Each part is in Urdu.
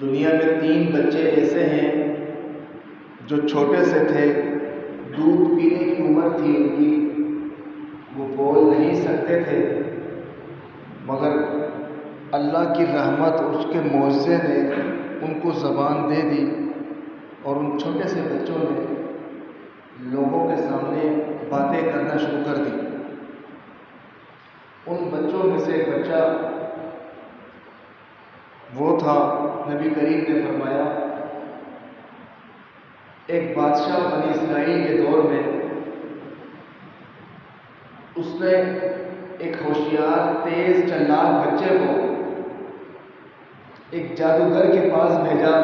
دنیا میں 3 بچے ایسے ہیں جو چھوٹے سے تھے، دودھ پینے کی عمر تھی ان کی، وہ بول نہیں سکتے تھے، مگر اللہ کی رحمت اور اس کے معجزے نے ان کو زبان دے دی، اور ان چھوٹے سے بچوں نے لوگوں کے سامنے باتیں کرنا شروع کر دی۔ ان بچوں میں سے ایک بچہ وہ تھا، نبی کریم نے فرمایا ایک بادشاہ بنی اسرائیل کے دور میں اس نے ایک ہوشیار تیز چالاک بچے کو ایک جادوگر کے پاس بھیجا،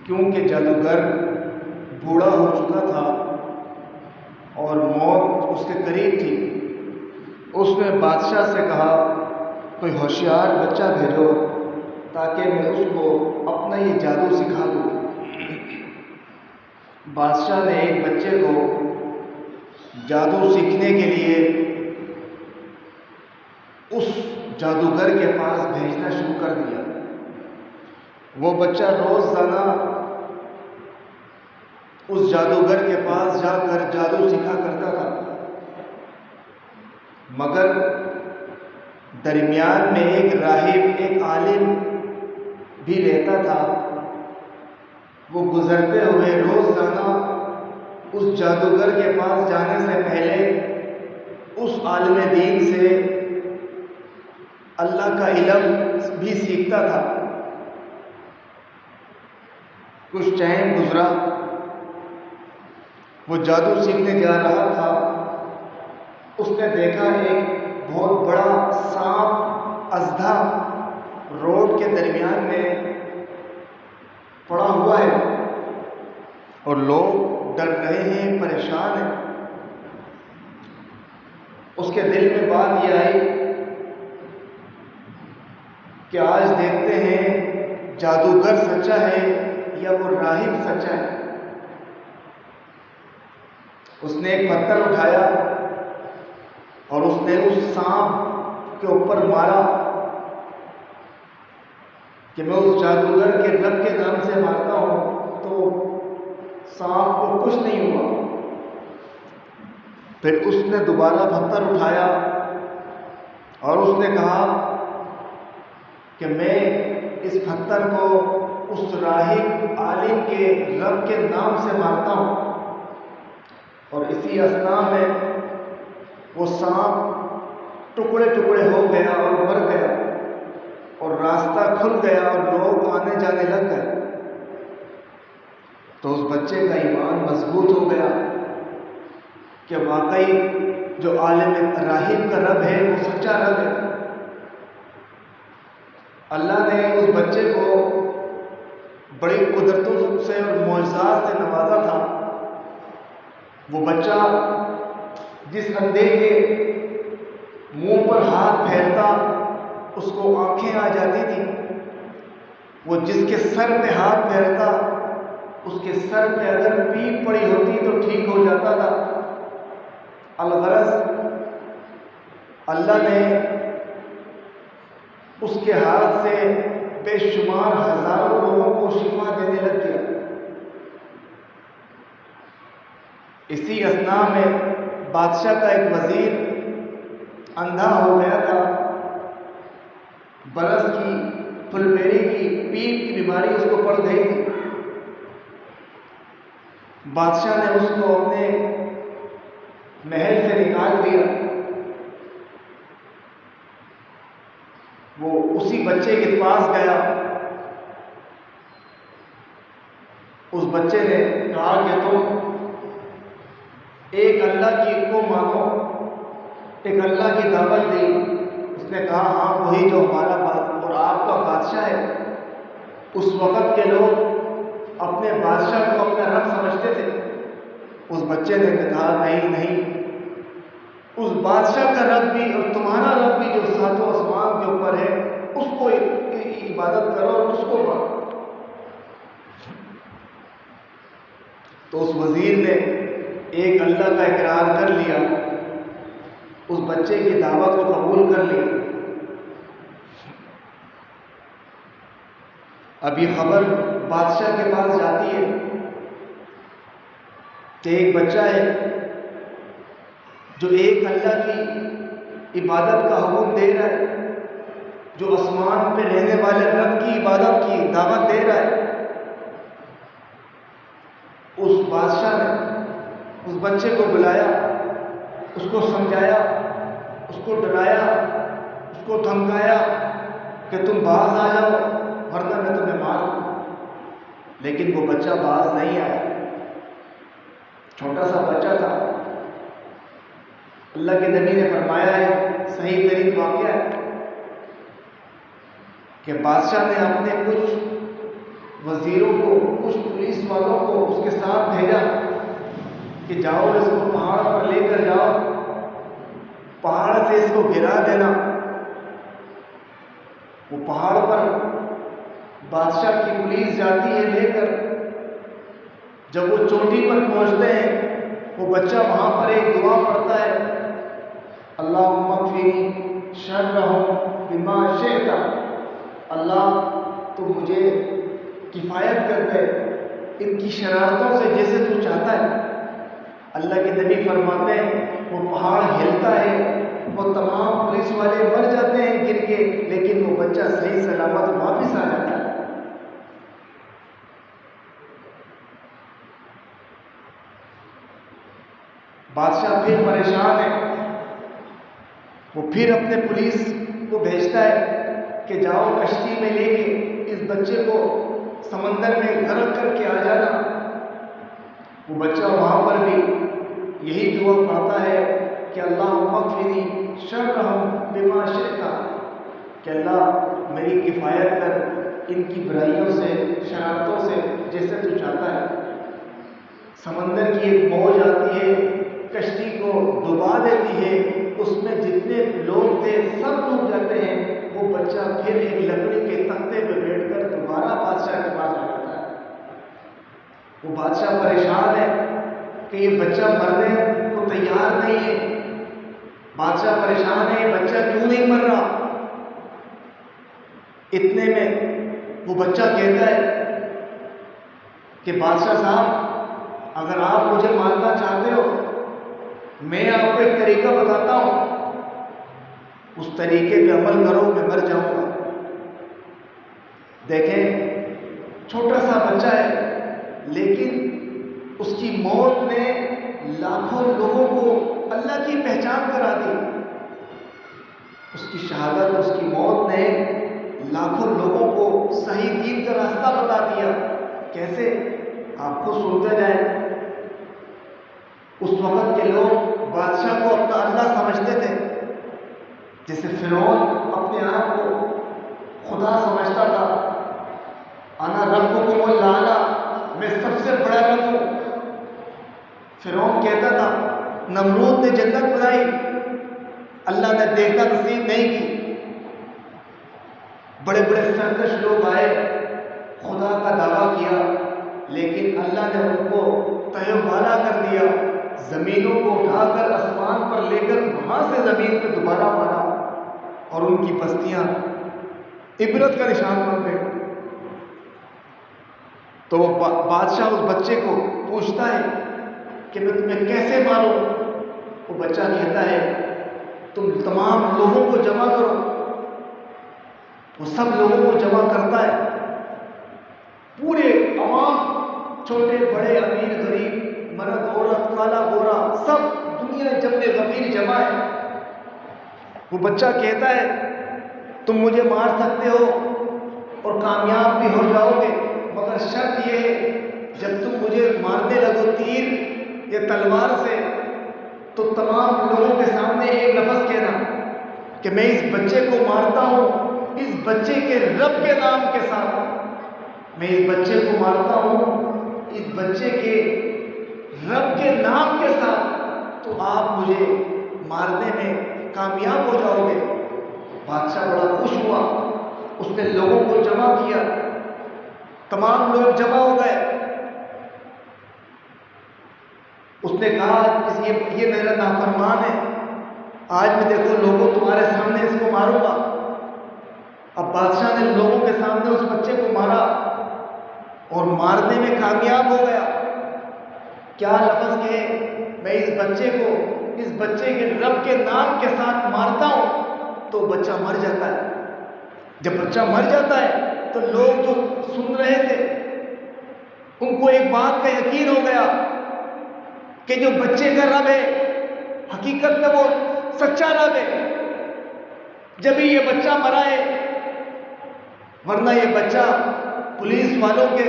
کیونکہ جادوگر بوڑھا ہو چکا تھا اور موت اس کے قریب تھی۔ اس نے بادشاہ سے کہا کوئی ہوشیار بچہ بھیجو تاکہ میں اس کو اپنا یہ جادو سکھا دوں۔ بادشاہ نے ایک بچے کو جادو سیکھنے کے لیے اس جادوگر کے پاس بھیجنا شروع کر دیا۔ وہ بچہ روزانہ اس جادوگر کے پاس جا کر جادو سیکھا کرتا تھا، مگر درمیان میں ایک راہب، ایک عالم بھی رہتا تھا۔ وہ گزرتے ہوئے روزانہ اس جادوگر کے پاس جانے سے پہلے اس عالم دین سے اللہ کا علم بھی سیکھتا تھا۔ کچھ ٹائم گزرا، وہ جادو سیکھنے جا رہا تھا، اس نے دیکھا ایک بہت بڑا سانپ اژدھا روڈ کے درمیان میں پڑا ہوا ہے اور لوگ ڈر رہے ہیں، پریشان ہیں۔ اس کے دل میں بات یہ آئی کہ آج دیکھتے ہیں جادوگر سچا ہے یا وہ راہب سچا ہے۔ اس نے ایک پتھر اٹھایا اور اس نے اس سانپ کے اوپر مارا کہ میں اس جادوگر کے رب کے نام سے مارتا ہوں تو سانپ کو کچھ نہیں ہوا۔ پھر اس نے دوبارہ پتھر اٹھایا اور اس نے کہا کہ میں اس پتھر کو اس راہب عالم کے رب کے نام سے مارتا ہوں، اور اسی اثنا میں وہ سانپ ٹکڑے ٹکڑے ہو گیا اور مر گیا، اور راستہ کھل گیا اور لوگ آنے جانے لگ گئے۔ تو اس بچے کا ایمان مضبوط ہو گیا کہ واقعی جو عالم راہب کا رب ہے وہ سچا رب ہے۔ اللہ نے اس بچے کو بڑی قدرتوں سے اور معجزات سے نوازا تھا۔ وہ بچہ جس اندھے کے منہ پر ہاتھ پھیرتا اس کو آنکھیں آ جاتی تھی، وہ جس کے سر پہ ہاتھ پھیرتا اس کے سر پہ اگر پیپ پڑی ہوتی تو ٹھیک ہو جاتا تھا۔ الغرض اللہ نے اس کے ہاتھ سے بے شمار ہزاروں لوگوں کو شفا دینے لگ گیا۔ اسی اثنا میں بادشاہ کا ایک وزیر اندھا ہو گیا تھا، برس کی پھلبیری کی پیپ کی بیماری اس کو پڑ گئی تھی۔ بادشاہ نے اس کو اپنے محل سے نکال دیا۔ وہ اسی بچے کے پاس گیا، اس بچے نے کہا کہ تم ایک اللہ کی کو مانو، ایک اللہ کی دعوت دی۔ اس نے کہا ہاں وہی جو ہمارا بات اور آپ کا بادشاہ ہے۔ اس وقت کے لوگ اپنے بادشاہ کو اپنا رب سمجھتے تھے۔ اس بچے نے کہا نہیں، اس بادشاہ کا رب بھی اور تمہارا رب بھی جو ساتوں آسمان کے اوپر ہے اس کو عبادت کرو اور اس کو مانو۔ تو اس وزیر نے ایک اللہ کا اقرار کر لیا، اس بچے کی دعوت کو قبول کر لیا۔ اب یہ خبر بادشاہ کے پاس جاتی ہے کہ ایک بچہ ہے جو ایک اللہ کی عبادت کا حکم دے رہا ہے، جو آسمان پہ رہنے والے رب کی عبادت کی دعوت دے رہا ہے۔ اس بادشاہ نے اس بچے کو بلایا، اس کو سمجھایا، اس کو ڈرایا، اس کو دھمکایا کہ تم باز آ جاؤ ورنہ میں تمہیں مار دوں، لیکن وہ بچہ باز نہیں آیا۔ چھوٹا سا بچہ تھا۔ اللہ کے نبی نے فرمایا ہے، صحیح ترین واقعہ ہے، کہ بادشاہ نے اپنے کچھ وزیروں کو، کچھ پولیس والوں کو اس کے ساتھ بھیجا کہ جاؤ اس کو پہاڑ پر لے کر جاؤ، پہاڑ سے اس کو گرا دینا۔ وہ پہاڑ پر بادشاہ کی پولیس جاتی ہے لے کر، جب وہ چوٹی پر پہنچتے ہیں وہ بچہ وہاں پر ایک دعا پڑھتا ہے، اللہم اکفنی شرہم بما شئت، اللہ تو مجھے کفایت کر دے ان کی شرارتوں سے جیسے تو چاہتا ہے۔ اللہ کے نبی فرماتے ہیں وہ پہاڑ ہلتا ہے، وہ تمام پولیس والے مر جاتے ہیں گر کے، لیکن وہ بچہ صحیح سلامت واپس آ جاتا ہے۔ بادشاہ پھر پریشان ہے، وہ پھر اپنے پولیس کو بھیجتا ہے کہ جاؤ کشتی میں لے کے اس بچے کو سمندر میں غرق کر کے آ جانا۔ وہ بچہ وہاں پر بھی یہی دعا پڑھتا ہے کہ اللہم اکفنی شرہم بما شئت، کہ اللہ میری کفایت کر ان کی برائیوں سے، شرارتوں سے جیسے تو چاہتا ہے۔ سمندر کی ایک موج آتی ہے، کشتی کو ڈبا دیتی ہے، اس میں جتنے لوگ تھے سب ڈوب جاتے ہیں۔ وہ بچہ پھر ایک لکڑی کے تختے پہ بیٹھ کر دوبارہ بادشاہ کے پاس آ جاتا ہے۔ وہ بادشاہ پریشان ہے کہ یہ بچہ مرنے کو تیار نہیں ہے۔ بادشاہ پریشان ہے، یہ بچہ کیوں نہیں مر رہا؟ اتنے میں وہ بچہ کہتا ہے کہ بادشاہ صاحب، اگر آپ مجھے مارنا چاہتے ہو میں آپ کو ایک طریقہ بتاتا ہوں، اس طریقے پہ عمل کرو، میں مر جاؤں گا۔ دیکھیں چھوٹا سا بچہ ہے، لیکن اس کی موت نے لاکھوں لوگوں کو اللہ کی پہچان کرا دی۔ اس کی شہادت، اس کی موت نے لاکھوں لوگوں کو صحیح دین کا راستہ بتا دیا۔ کیسے؟ آپ خود سنتے جائیں۔ اس وقت کے لوگ بادشاہ کو اپنا اللہ سمجھتے تھے، جیسے فرعون اپنے آپ کو خدا سمجھتا تھا، انا ربکم الاعلی، میں سب سے بڑا رب ہوں۔ فرعون کہتا تھا، نمرود نے جنت بنائی، اللہ نے دیکھا نصیب نہیں کی۔ بڑے بڑے سرکش لوگ آئے، خدا کا دعویٰ کیا، لیکن اللہ نے ان کو تہہ بالا کر دیا، زمینوں کو اٹھا کر آسمان پر لے کر وہاں سے زمین پہ دوبارہ مارا، اور ان کی بستیاں عبرت کا نشان بن گئی۔ تو وہ بادشاہ اس بچے کو پوچھتا ہے کہ میں تمہیں کیسے ماروں؟ وہ بچہ کہتا ہے تم تمام لوگوں کو جمع کرو۔ وہ سب لوگوں کو جمع کرتا ہے، پورے عوام، چھوٹے بڑے، امیر غریب، مرد عورت، کالا گورا، سب دنیا جمع غفیر جمع ہے۔ وہ بچہ کہتا ہے تم مجھے مار سکتے ہو اور کامیاب بھی ہو جاؤ گے، مگر شرط یہ ہے جب تم مجھے مارنے لگو تیر یا تلوار سے تو تمام لوگوں کے سامنے ایک لفظ کہنا کہ میں اس بچے کو مارتا ہوں اس بچے کے رب کے نام کے ساتھ، میں اس بچے کو مارتا ہوں اس بچے کے رب کے نام کے ساتھ، تو آپ مجھے مارنے میں کامیاب ہو جاؤ گے۔ بادشاہ بڑا خوش ہوا، اس نے لوگوں کو جمع کیا، تمام لوگ جمع ہو گئے۔ اس نے کہا یہ میرا نافرمان ہے، آج میں دیکھو لوگوں تمہارے سامنے اس کو ماروں گا۔ اب بادشاہ نے لوگوں کے سامنے اس بچے کو مارا، مارنے میں کامیاب ہو گیا. کیا لفظ کہے, میں اس بچے کے رب کے نام کے ساتھ مارتا ہوں تو بچہ مر جاتا ہے. جب بچہ مر جاتا ہے تو لوگ جو سن رہے تھے ان کو ایک بات کا یقین ہو گیا کہ جو بچے کا رب ہے حقیقت میں وہ سچا رب ہے. جب ہی یہ بچہ مرا ہے, ورنہ یہ بچہ پولیس والوں کے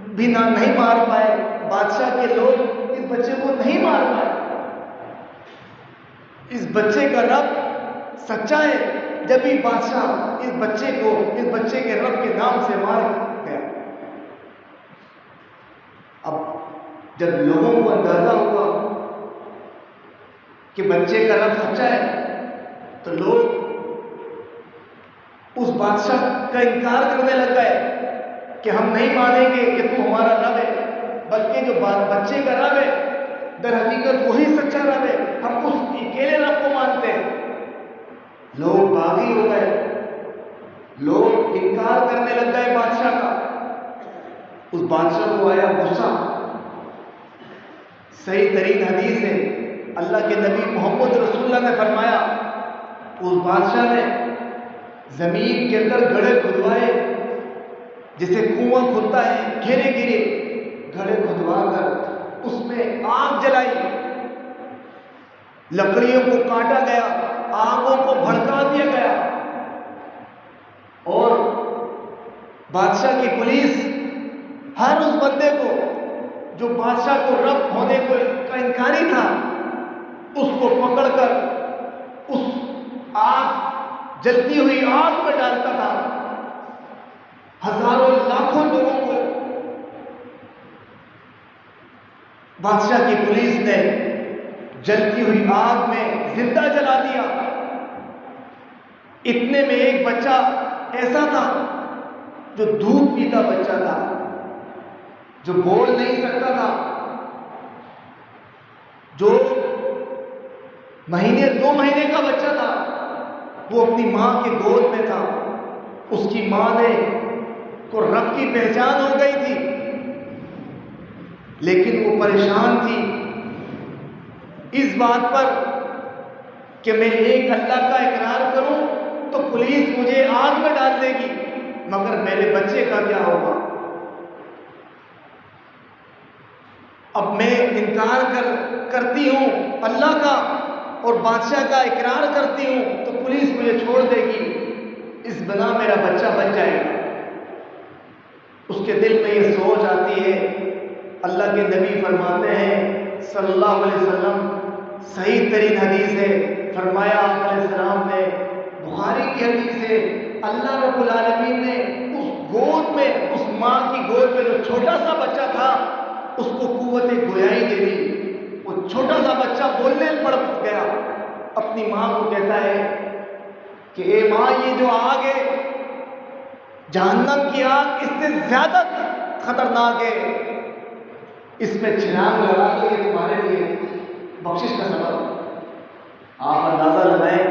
بھی نہیں مار پائے, بادشاہ کے لوگ اس بچے کو نہیں مار پائے. اس بچے کا رب سچا ہے, جب ہی بادشاہ اس بچے کے رب کے نام سے مار گیا. اب جب لوگوں کو اندازہ ہوا کہ بچے کا رب سچا ہے تو لوگ اس بادشاہ کا انکار کرنے لگ گئے کہ ہم نہیں مانیں گے کہ تو ہمارا رب ہے, بلکہ جو بچے کا رب ہے در حقیقت وہی سچا رب ہے, ہم اس اکیلے رب کو مانتے ہیں. لوگ باغی ہو گئے, لوگ انکار کرنے لگ گئے بادشاہ کا. اس بادشاہ کو آیا غصہ. صحیح ترین حدیث ہے, اللہ کے نبی محمد رسول اللہ نے فرمایا, اس بادشاہ نے زمین کے اندر گڑھے کھدوائے, جسے کنواں کھدتا ہے گھیرے گھیرے گڑھے کھدوا کر اس میں آگ جلائی. لکڑیوں کو کاٹا گیا, آگوں کو بھڑکا دیا گیا, اور بادشاہ کی پولیس ہر اس بندے کو جو بادشاہ کو رب ہونے کا انکاری تھا اس کو پکڑ کر اس جلتی ہوئی آگ میں ڈالتا تھا. ہزاروں لاکھوں لوگوں کو بادشاہ کی پولیس نے جلتی ہوئی آگ میں زندہ جلا دیا. اتنے میں ایک بچہ ایسا تھا جو دودھ پیتا بچہ تھا, جو بول نہیں سکتا تھا, جو 2 مہینے کا بچہ تھا, وہ اپنی ماں کے گود میں تھا. اس کی ماں نے کو رب کی پہچان ہو گئی تھی, لیکن وہ پریشان تھی اس بات پر کہ میں ایک اللہ کا اقرار کروں تو پولیس مجھے آگ میں ڈال دے گی, مگر میرے بچے کا کیا ہوگا. اب میں انکار کرتی ہوں اللہ کا اور بادشاہ کا اقرار کرتی ہوں تو پولیس مجھے چھوڑ دے گی, اس بنا میرا بچہ بچ جائے گا. اس کے دل میں یہ سوچ آتی ہے. اللہ کے نبی فرماتے ہیں صلی اللہ علیہ وسلم, صحیح ترین حدیث ہے, فرمایا آپ علیہ السلام نے, بخاری کی حدیث ہے, اللہ رب العالمین نے اس گود میں, اس ماں کی گود میں جو چھوٹا سا بچہ تھا اس کو قوت گویائی دے دی. وہ چھوٹا سا بچہ بولنے پڑ گیا, اپنی ماں کو کہتا ہے کہ اے ماں, یہ جو آگ ہے جہنم کی آگ اس سے زیادہ خطرناک ہے, اس میں چھلانگ لگا دو, یہ تمہارے لیے بخشش کا سبب. آپ اندازہ لگائیں,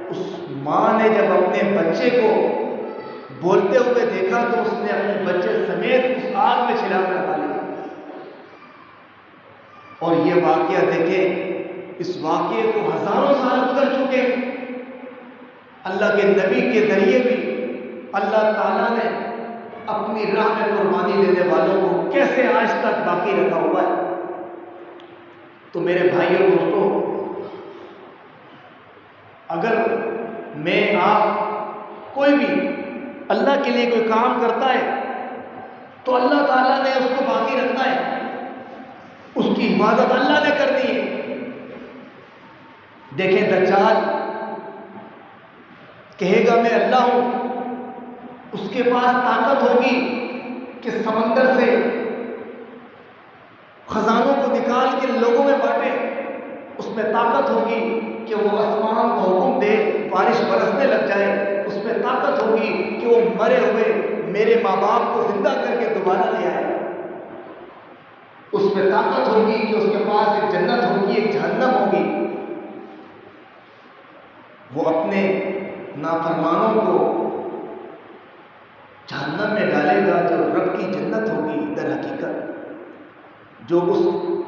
اس ماں نے جب اپنے بچے کو بولتے ہوئے دیکھا تو اس نے اپنے بچے سمیت اس آگ میں چھلانگ لگا لی. اور یہ واقعہ دیکھیں, اس واقعے کو ہزاروں سال گزر چکے, اللہ کے نبی کے ذریعے بھی اللہ تعالیٰ نے اپنی راہ میں قربانی دینے والوں کو کیسے آج تک باقی رکھا ہوا ہے. تو میرے بھائیوں دوستوں, اگر میں آپ کوئی بھی اللہ کے لیے کوئی کام کرتا ہے تو اللہ تعالیٰ نے اس کو باقی رکھنا ہے, اس کی حفاظت اللہ نے کرنی ہے. دیکھیں دجال کہے گا میں اللہ ہوں, اس کے پاس طاقت ہوگی کہ سمندر سے خزانوں کو نکال کے لوگوں میں بانٹے, اس میں طاقت ہوگی کہ وہ آسمان کو حکم دے بارش برسنے لگ جائے, اس میں طاقت ہوگی کہ وہ مرے ہوئے میرے ماں باپ کو زندہ کر کے دوبارہ لے آئے, اس میں طاقت ہوگی کہ اس کے پاس ایک جنت ہوگی, ایک جہنم ہوگی. وہ اپنے نافرمانوں کو جہنم میں ڈالے گا جو رب رب کی جنت ہوگی در حقیقت جو اس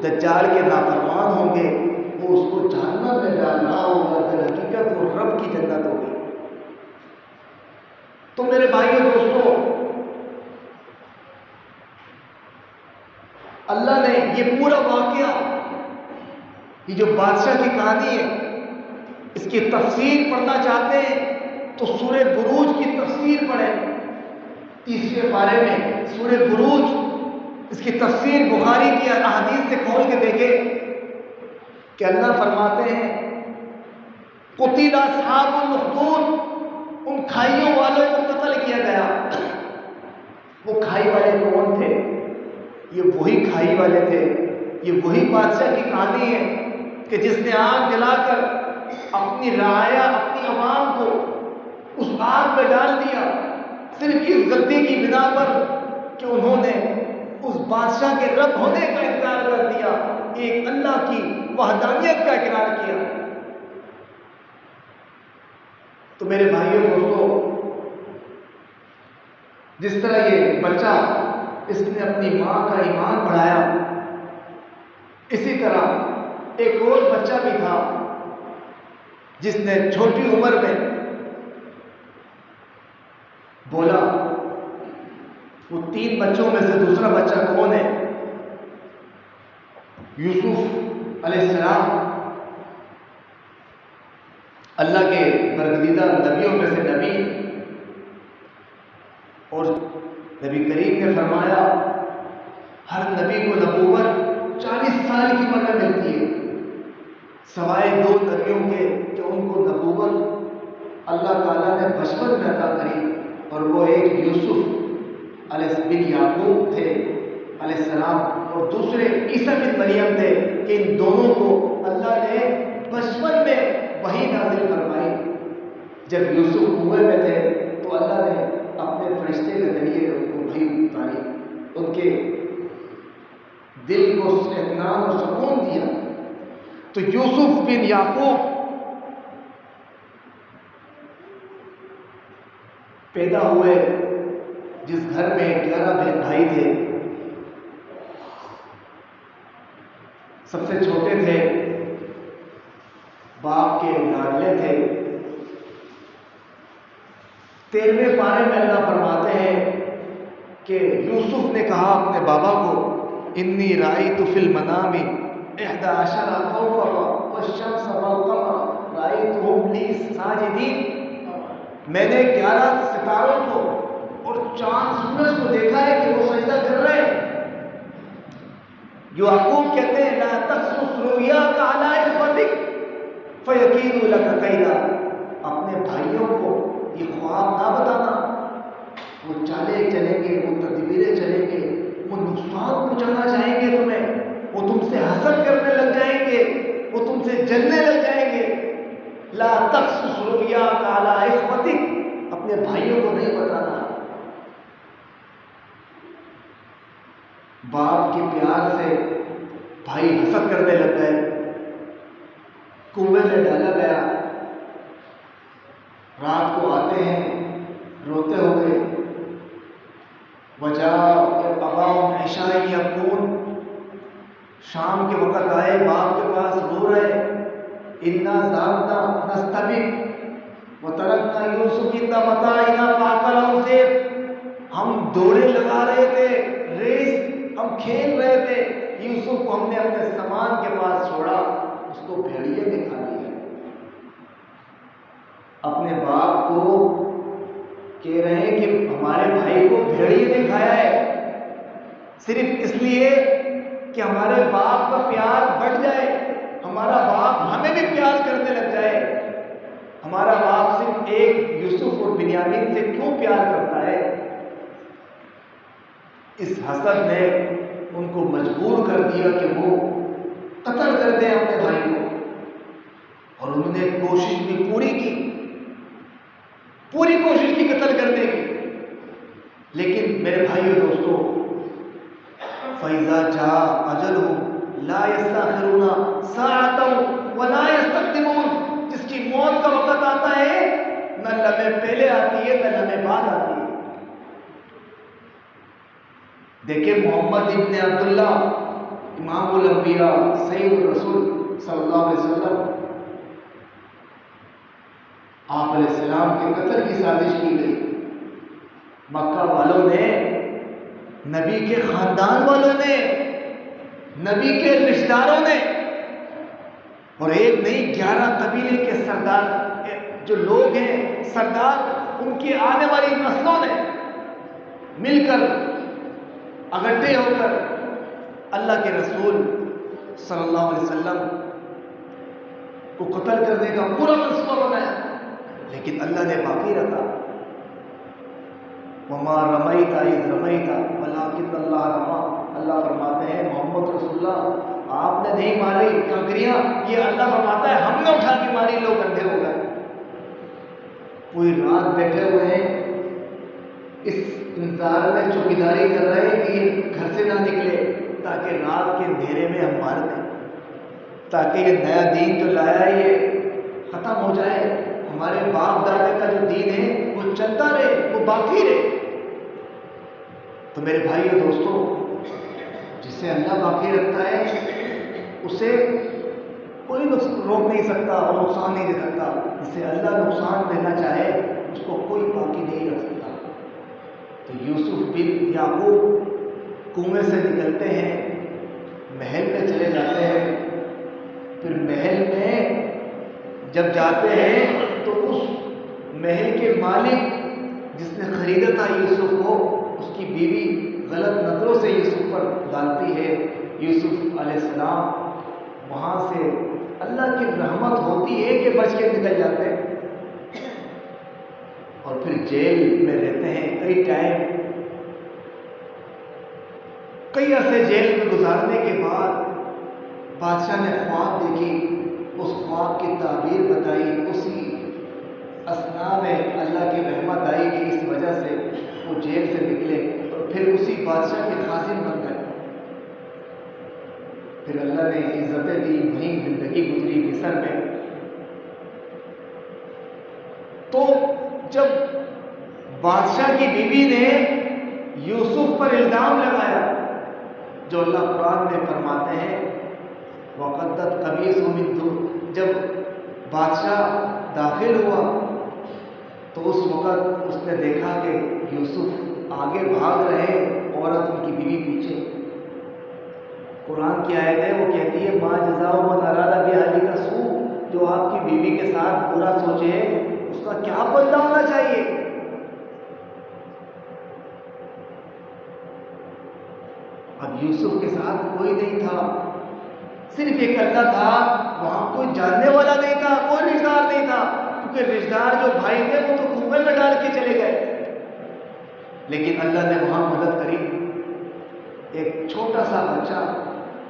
دجال کے نافرمان ہوں گے وہ اس کو جہنم میں ڈال رہا ہوگا، در حقیقت وہ رب کی جنت ہوگی۔ تو میرے بھائیوں دوستوں، اللہ نے یہ پورا واقعہ، یہ جو بادشاہ کی کہانی ہے، اس کی تفسیر پڑھنا چاہتے ہیں تو سورہ بروج کی تفسیر پڑھیں۔ 30ویں پارے میں سورہ بروج، اس کی تفسیر بخاری کی احادیث سے کھول کے دیکھیں کہ اللہ فرماتے ہیں قتل اصحاب الاخدود، ان کھائیوں والوں کو قتل کیا گیا۔ وہ کھائی والے کون تھے؟ یہ وہی کھائی والے تھے، یہ وہی بادشاہ کی کہانی ہے کہ جس نے آگ جلا کر اپنی رعایا، اپنی عوام کو اس آگ میں ڈال دیا، صرف اس غلطی کی بنا پر کہ انہوں نے اس بادشاہ کے رب ہونے کا اقرار کر دیا، ایک اللہ کی وحدانیت کا اقرار کیا۔ تو میرے بھائیوں دوستوں، جس طرح یہ بچہ اس نے اپنی ماں کا ایمان بڑھایا، اسی طرح ایک اور بچہ بھی تھا جس نے چھوٹی عمر میں بولا۔ وہ 3 بچوں میں سے دوسرا بچہ کون ہے؟ یوسف علیہ السلام، اللہ کے برگزیدہ نبیوں میں سے نبی، اور نبی کریم نے فرمایا ہر نبی کو نبوت 40 سال کی عمر میں ملتی ہے، سوائے 2 نبیوں کے کہ ان کو نبوت اللہ تعالیٰ نے بچپن میں عطا کری، اور وہ ایک یوسف علیہ بن یعقوب تھے علیہ السلام، اور دوسرے عیسیٰ بن مریم تھے، کہ ان دونوں کو اللہ نے بچپن میں وحی نازل فرمائی۔ جب یوسف کنویں میں تھے تو اللہ نے اپنے فرشتے کے ذریعے ان کو وحی اتاری، ان کے دل کو اطمینان اور سکون دیا۔ تو یوسف بن یعقوب پیدا ہوئے جس گھر میں 11 بہن بھائی تھے، سب سے چھوٹے تھے، باپ کے لاڈلے تھے۔ 13ویں پارے میں اللہ فرماتے ہیں کہ یوسف نے کہا اپنے بابا کو انی رأیت فی المنام 11 کوكبا والشمس والقمر رأیتهم لی ساجدین، میں نے 11 ستاروں کو اور چاند سورج کو دیکھا ہے کہ وہ سجدہ کر رہے ہیں۔ یعقوب کہتے ہیں لا تقصص رؤیاک علی اخوتک فیکیدوا لک کیدا، اپنے بھائیوں کو یہ خواب نہ بتانا، وہ چالیں چلیں گے، وہ تدبیریں چلیں گے، وہ نقصان پہنچانا چاہیں گے تمہیں، وہ تم سے حسد کرنے لگ جائیں گے، وہ تم سے جلنے لگ جائیں گے۔ لا تقصص رؤیاک علی اخوتک، اپنے بھائیوں کو نہیں بتانا۔ باپ کے پیار سے بھائی حسد کرنے لگ گئے، کنویں میں ڈالا گیا۔ رات کو آتے ہیں روتے ہوئے، وجاء اباہم عشاء یبکون، شام کے وقت آئے باپ کے پاس رو رہے، انا ذهبنا نستبق وترکنا یوسف عند متاعنا فاکلہ الذئب، ہم دوڑے لگا رہے تھے، ریس ہم کھیل رہے تھے، یوسف کو ہم نے اپنے سامان کے پاس چھوڑا، اس کو بھیڑیے نے کھا لیا۔ اپنے باپ کو کہہ رہے ہیں کہ ہمارے بھائی کو بھیڑیے نے کھایا ہے، صرف اس لیے کہ ہمارے باپ کا پیار بڑھ جائے، ہمارا باپ ہمیں بھی پیار کرنے لگ جائے۔ ہمارا باپ صرف ایک یوسف اور بنیامین سے کیوں پیار کرتا ہے؟ اس حسد نے ان کو مجبور کر دیا کہ وہ قتل کر دیں اپنے بھائی کو، اور انہوں نے کوشش بھی پوری کوشش کی قتل کرنے کی، لیکن میرے بھائیو دوستو، فَإِذَا جَاءَ أَجَلُهُمْ لَا يَسْتَأْخِرُونَ سَاعَةً وَلَا يَسْتَقْدِمُونَ، جس کی موت کا وقت آتا ہے نہ لمحے پہلے آتی ہے نہ لمحے بعد آتی ہے۔ دیکھیں محمد ابن عبداللہ امام الانبیاء سید الرسول صلی اللہ علیہ وسلم، آپ علیہ السلام کے قتل کی سازش کی گئی، مکہ والوں نے، نبی کے خاندان والوں نے، نبی کے رشتہ داروں نے، اور ایک نہیں 11 قبیلے کے سردار جو لوگ ہیں سردار، ان کی آنے والی نسلوں نے مل کر اکٹھے ہو کر اللہ کے رسول صلی اللہ علیہ وسلم کو قتل کرنے کا پورا منصوبہ بنایا، لیکن اللہ نے باقی رکھا۔ وما رمیت اذ رمیت ولکن اللہ رمی، اللہ فرماتے ہیں محمد رسول اللہ آپ نے نہیں ماری کنکریاں، یہ اللہ فرماتا ہے ہم نے اٹھا کے ماری، لوگ اندھے ہو گئے۔ پوری رات بیٹھے ہوئے ہیں، اس انتظار میں چوکیداری کر رہے ہیں کہ یہ گھر سے نہ نکلے تاکہ رات کے اندھیرے میں ہم مار دیں، تاکہ یہ نیا دین جو لایا ہے یہ ختم ہو جائے، ہمارے باپ دادے کا جو دین ہے وہ چلتا رہے، وہ باقی رہے۔ تو میرے بھائی اور دوستوں، جسے اللہ باقی رکھتا ہے اسے کوئی روک نہیں سکتا اور نقصان نہیں دے سکتا، جسے اللہ نقصان دینا چاہے اس کو کوئی باقی نہیں رکھ سکتا۔ تو یوسف بن یعقوب کنویں سے نکلتے ہیں، محل میں چلے جاتے ہیں، پھر محل میں جب جاتے ہیں تو اس محل کے مالک جس نے خریدا تھا یوسف کو، اس کی بیوی غلط نظروں سے یوسف پر ڈالتی ہے۔ یوسف علیہ السلام وہاں سے اللہ کی رحمت ہوتی ہے کہ بچ کے نکل جاتے ہیں، اور پھر جیل میں رہتے ہیں کئی ٹائم، کئی عرصے جیل میں گزارنے کے بعد بادشاہ نے خواب دیکھی، اس خواب کی تعبیر بتائی، اسی اثنا میں اللہ کی رحمت آئی کہ اس وجہ سے وہ جیل سے نکلے اور پھر اسی بادشاہ کے خازن بن گئے۔ پھر اللہ نے عزتیں دی، وہیں زندگی گزری مصر میں۔ تو جب بادشاہ کی بیوی نے یوسف پر الزام لگایا، جو اللہ قرآن میں فرماتے ہیں وَقَدَّتْ قَمِيصُهُ مِن دُبُرٍ، جب بادشاہ داخل ہوا تو اس وقت اس نے دیکھا کہ یوسف آگے بھاگ رہے ہیں، عورت ان کی بیوی پیچھے۔ قرآن کی آیت ہے، وہ کہتی ہے مَا جَزَاءُ مَنْ أَرَادَ بِأَهْلِكَ سُوءًا، جو آپ کی بیوی کے ساتھ برا سوچے اس کا کیا بدلہ ہونا چاہیے۔ اب یوسف کے ساتھ کوئی نہیں تھا، صرف ایک اللہ تھا، وہاں کوئی جاننے والا نہیں تھا، کوئی رشتہ دار نہیں تھا، کیونکہ رشتہ دار جو بھائی تھے وہ تو کنویں میں ڈال کے چلے گئے، لیکن اللہ نے وہاں مدد کری۔ ایک چھوٹا سا بچہ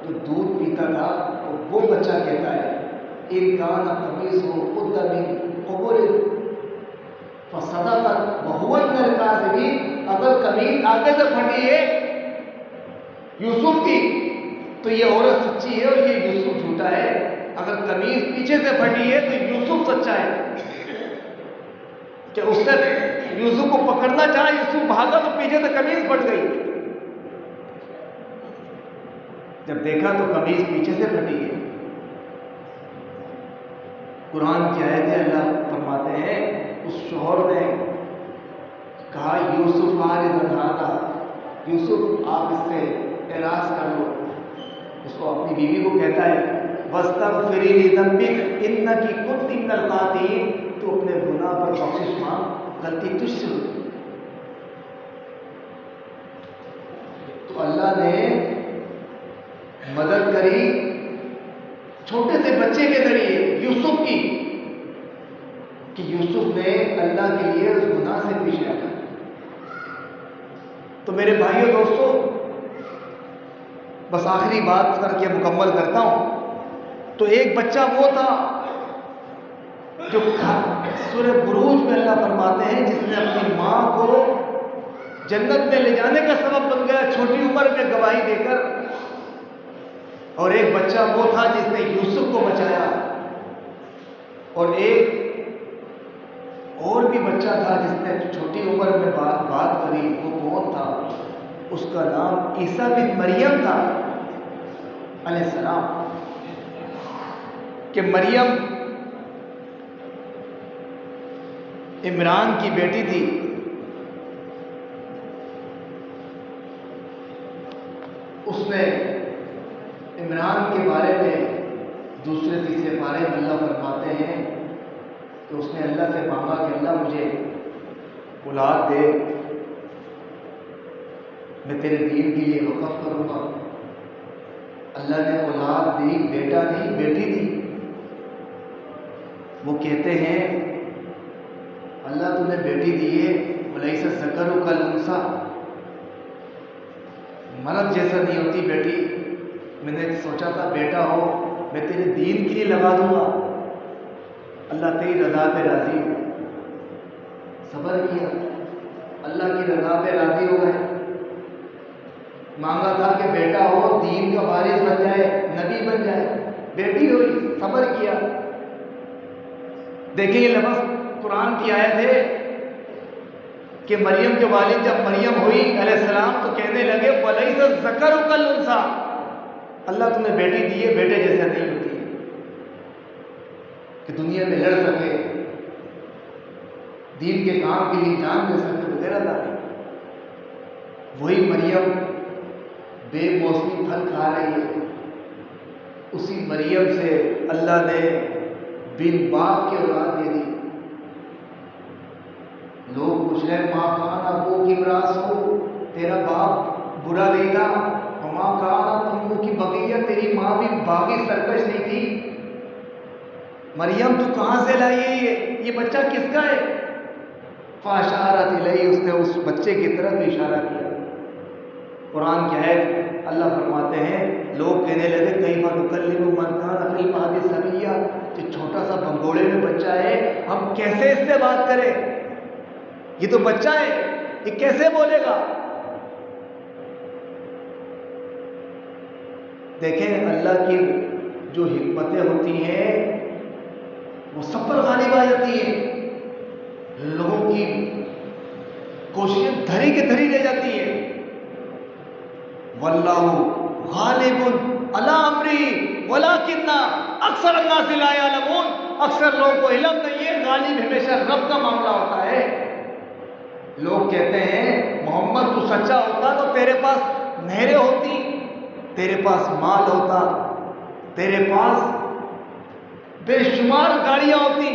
جو دودھ پیتا تھا، وہ بچہ کہتا ہے إِن كَانَ قَمِيصُهُ قُدَّ مِن قُبُلٍ فَصَدَقَتْ وَهُوَ مِنَ الْكَاذِبِينَ، اگر قمیص آگے سے پھٹی ہے یوسف کی تو یہ عورت سچی ہے اور یہ یوسف جھوٹا ہے، اگر قمیص پیچھے سے پھٹی ہے تو یوسف سچا ہے، کہ اس نے یوسف کو پکڑنا چاہا، یوسف بھاگا تو پیچھے سے قمیص پھٹ گئی، جب دیکھا تو قمیص پیچھے سے پھٹی ہے۔ قرآن کی آیت ہے، اللہ فرماتے ہیں اس شوہر نے کہا یوسف عارض ھذا، یوسف آپ اس سے اعراض کر لو، اس کو اپنی بیوی کو کہتا ہے وَاسْتَغْفِرِي لِذَنبِكِ إِنَّكِ كُنتِ مِنَ الْخَاطِئِينَ، تو اپنے گناہ پر بخشش مانگ، غلطی تجھ سے ہوئی۔ تو اللہ نے مدد کری چھوٹے سے بچے کے ذریعے یوسف کی، کہ یوسف نے اللہ کے لیے اس گناہ سے پیچھے ہٹا۔ تو میرے بھائیو دوستو، بس آخری بات کر کے مکمل کرتا ہوں۔ تو ایک بچہ وہ تھا جو سورہ بروج میں اللہ فرماتے ہیں جس نے اپنی ماں کو جنت میں لے جانے کا سبب بن گیا چھوٹی عمر میں گواہی دے کر، اور ایک بچہ وہ تھا جس نے یوسف کو بچایا، اور ایک اور بھی بچہ تھا جس نے چھوٹی عمر میں بات کری، وہ کون تھا؟ اس کا نام عیسیٰ بن مریم تھا علیہ السلام، کہ مریم عمران کی بیٹی تھی. اس نے عمران کے بارے میں دوسرے تیسرے بارے میں اللہ فرماتے ہیں کہ اس نے اللہ سے مانگا کہ اللہ مجھے اولاد دے، میں تیرے دین کے لیے وقف کروں گا. اللہ نے اولاد دی، بیٹا نہیں بیٹی دی. وہ کہتے ہیں اللہ تم نے بیٹی دی ہے، وَلَيْسَ الذَّكَرُ كَالْأُنثَىٰ، مرد جیسا نہیں ہوتی بیٹی. میں نے سوچا تھا بیٹا ہو میں تیرے دین کے لیے لگا دوں گا. اللہ تیری رضا پہ راضی ہو، صبر کیا، اللہ کی رضا پہ راضی ہو گئے. مانگا تھا کہ بیٹا ہو، دین کا وارث بن جائے، نبی بن جائے، بیٹی ہوئی، صبر کیا. دیکھیں یہ لفظ قرآن کی آیت ہے کہ مریم کے والد جب مریم ہوئی علیہ السلام تو کہنے لگے وَلَيْسَ الذَّكَرُ كَالْأُنثَىٰ، اللہ تم نے بیٹی دی ہے، بیٹے جیسا نہیں ہوتی کہ دنیا میں لڑ سکے، دین کے کام کے لیے جان دے سکے وغیرہ تھا. وہی مریم بے موسمی پھل کھا رہی ہے، اسی مریم سے اللہ نے بن باپ کی اولاد دے دی. لوگ پوچھ رہے ماں کان ابو کی براس ہو، تیرا باپ برا نہیں تھا، ماں کان تمو کی بغیہ، تیری ماں بھی باغی سرکش نہیں تھی. مریم تو کہاں سے لائی ہے یہ بچہ کس کا ہے؟ فاشارت الیہ، اس نے اس بچے کی طرف اشارہ کیا. قرآن کی آیت اللہ فرماتے ہیں لوگ کہنے لگے کیف نکلم من کان فی المہد صبیا، جو چھوٹا سا بھنگوڑے میں بچہ ہے ہم کیسے اس سے بات کریں، یہ تو بچہ ہے یہ کیسے بولے گا. دیکھیں اللہ کی جو حکمتیں ہوتی ہیں وہ سب پر غالب آ جاتی ہیں. لوگوں کی کوششیں دھری کے دھری رہ جاتی ہیں. واللہ غالب علی امرہ ولکن اکثر الناس لا یعلمون، اکثر لوگوں کو علم نہیں ہے، غالب ہمیشہ رب کا معاملہ ہوتا ہے. لوگ کہتے ہیں محمد تو سچا ہوتا تو تیرے پاس نہریں ہوتی، تیرے پاس مال ہوتا، تیرے پاس بے شمار گاڑیاں ہوتی،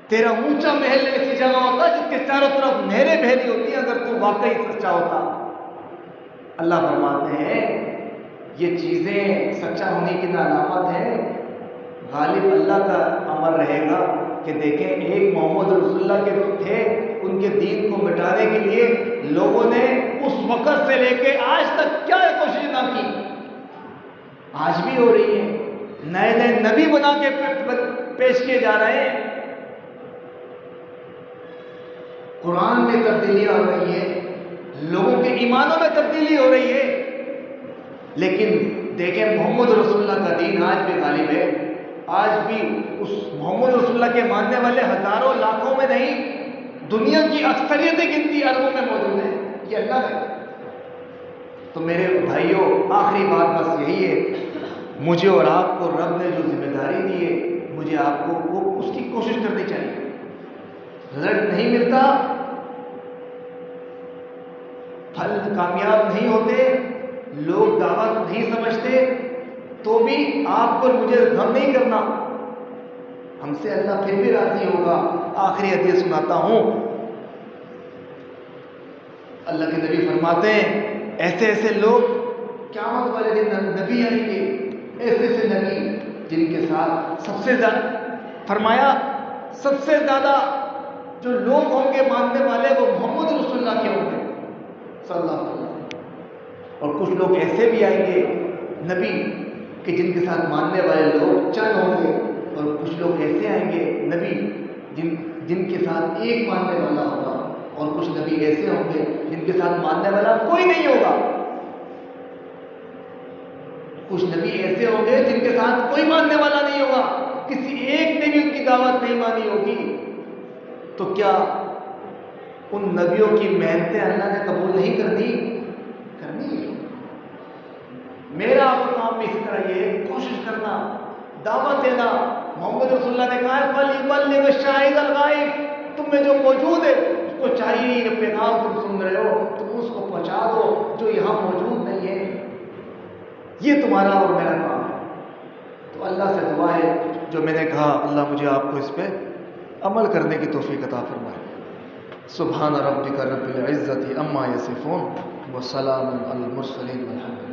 تیرا اونچا محل ایسی جگہ ہوتا جس کے چاروں طرف نہریں بہہ رہی ہوتی اگر تو واقعی سچا ہوتا. اللہ فرماتے ہیں یہ چیزیں سچا ہونے کی علامت ہے. غالب اللہ کا امر رہے گا کہ دیکھیں ایک محمد رسول اللہ کے تھے، ان کے دین کو مٹانے کے لیے لوگوں نے اس وقت سے لے کے آج تک کیا کوشش نہ کی، آج بھی ہو رہی ہے. نئے نئے نبی بنا کے پیش کیے جا رہے ہیں. قرآن میں تبدیلیاں ہو رہی ہیں، لوگوں کے ایمانوں میں تبدیلی ہو رہی ہے، لیکن دیکھیں محمد رسول اللہ کا دین آج بھی غالب ہے. آج بھی اس محمد رسول اللہ کے ماننے والے ہزاروں لاکھوں میں نہیں، دنیا کی اکثریت گنتی اربوں میں موجود ہے. یہ اللہ ہے. تو میرے بھائیوں آخری بات بس یہی ہے، مجھے اور آپ کو رب نے جو ذمہ داری دی ہے مجھے آپ کو وہ اس کی کوشش کرنی چاہیے. رزلٹ نہیں ملتا، پھل کامیاب نہیں ہوتے، لوگ دعوت نہیں سمجھتے، تو بھی آپ کو مجھے غم نہیں کرنا، ہم سے اللہ پھر بھی راضی ہوگا. آخری حدیث سناتا ہوں. اللہ کے نبی فرماتے ہیں ایسے ایسے لوگ قیامت والے دن نبی آئیں گے، ایسے ایسے نبی جن کے ساتھ سب سے زیادہ فرمایا سب سے زیادہ جو لوگ ہوں گے ماننے والے وہ محمد رسول اللہ کے ہوں گے صلی اللہ علیہ وسلم. اور کچھ لوگ ایسے بھی آئیں گے نبی کہ جن کے ساتھ ماننے والے لوگ چند ہوں گے، اور کچھ لوگ ایسے آئیں گے نبی جن کے ساتھ ایک ماننے والا ہوگا، اور کچھ نبی ایسے ہوں گے جن کے ساتھ ماننے والا کوئی نہیں ہوگا. کچھ نبی ایسے ہوں گے جن کے ساتھ کوئی ماننے والا نہیں ہوگا، کسی ایک نے بھی ان کی دعوت نہیں مانی ہوگی. تو کیا ان نبیوں کی محنتیں اللہ نے قبول نہیں نہیں کرنی ہے۔ میرا آپ کا کام بھی اسی طرح یہ ہے، کوشش کرنا، دعوت دینا۔ محمد رسول اللہ نے کہا ہے فَلْيُبَلِّغِ الشَّاهِدَ الْغَائِبَ، تم میں جو موجود ہے اس کو چاہیے یہ پیغام تم سن رہے ہو تم اس کو پہنچا دو جو یہاں موجود نہیں ہے۔ یہ تمہارا اور میرا کام ہے۔ تو اللہ سے دعا ہے جو میں نے کہا اللہ مجھے آپ کو اس پہ عمل کرنے کی توفیق عطا فرمائے۔ سبحان ربک رب العزت عما یصفون وسلام علی المرسلین والحمد للہ۔